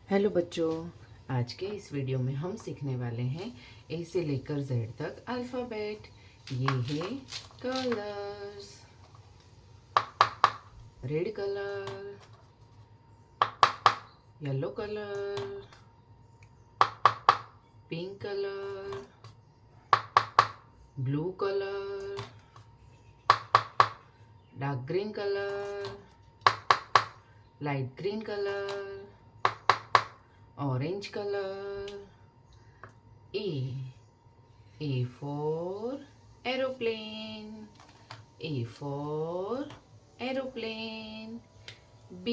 Hello बच्चों, आज के इस वीडियो में हम सीखने वाले हैं ए से लेकर जेड तक अल्फ़ाबेट। ये है colours. Red colour, yellow colour, pink colour, blue colour, dark green colour, light green colour, orange color. A for aeroplane. A for aeroplane. B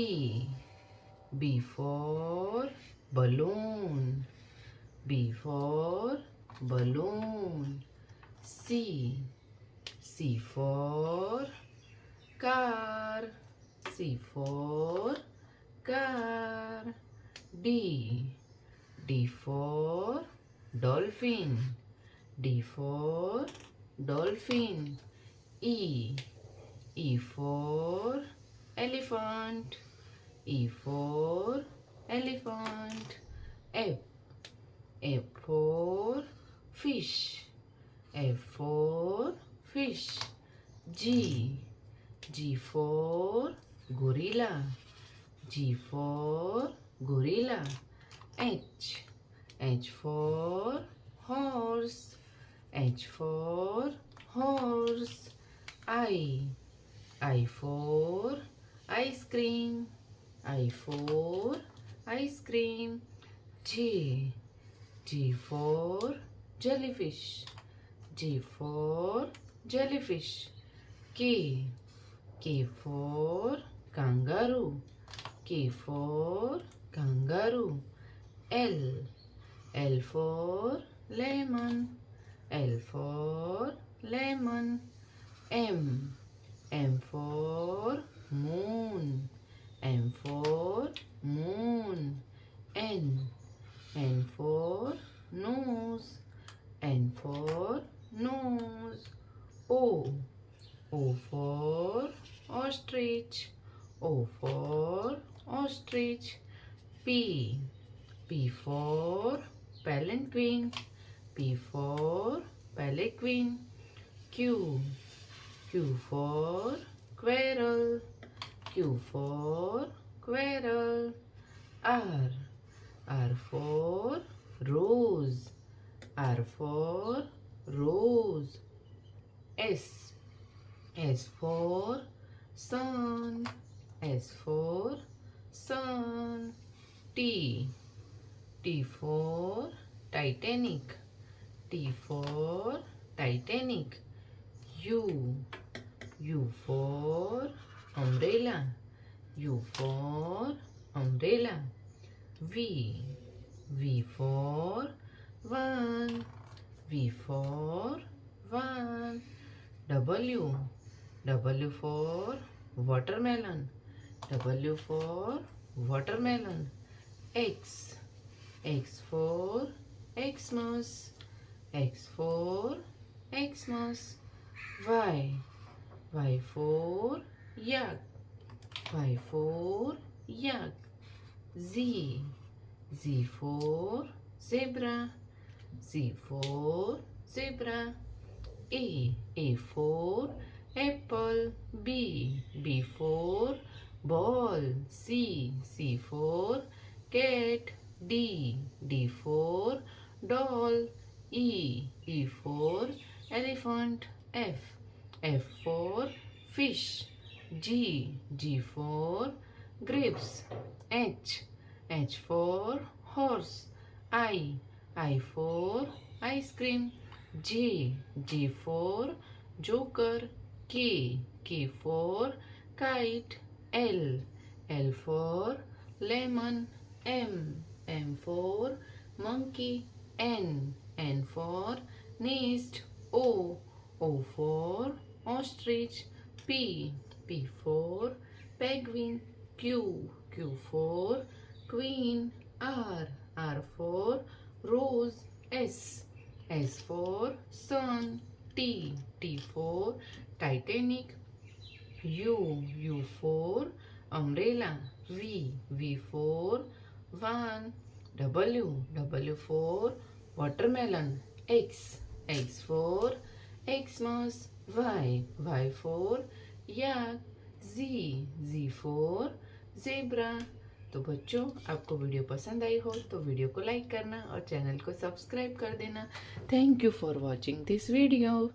for balloon. B for balloon. C for car. C for car. D for dolphin. D for dolphin. E for elephant. E for elephant. F for fish. F for fish. G for gorilla. G for gorilla. H for horse. H for horse. I for ice cream. I for ice cream. J for jellyfish. J for jellyfish. K for kangaroo. K for kangaroo. L for lemon. L for lemon. M for moon. M for moon. N for nose. N for nose. O for ostrich. O for ostrich. P for palanquin. P for palanquin. Q for squirrel. Q for squirrel. R for rose. R for rose. S for sun. S for sun. T for Titanic. T for Titanic. U for umbrella. U for umbrella. V for van. V for van. W for watermelon. W for watermelon. X for Xmas. X for Xmas. Y for yak. Y for yak. Z for zebra. Z for zebra. A for apple. B for ball. C for cat. D for doll. E for elephant. F for fish. G for grapes. H for horse. I for ice cream. J for joker. K for kite. L for lemon. M for monkey. N for nest. O for ostrich. P for penguin. Q for queen. R for rose. S for sun. T for Titanic. U for umbrella. V for 1. W for watermelon. X for Xmas. Y for yak. Z for zebra. तो बच्चों, आपको video पसंद आई हो तो video को like करना और channel को सब्सक्राइब कर देना। Thank you for watching this video.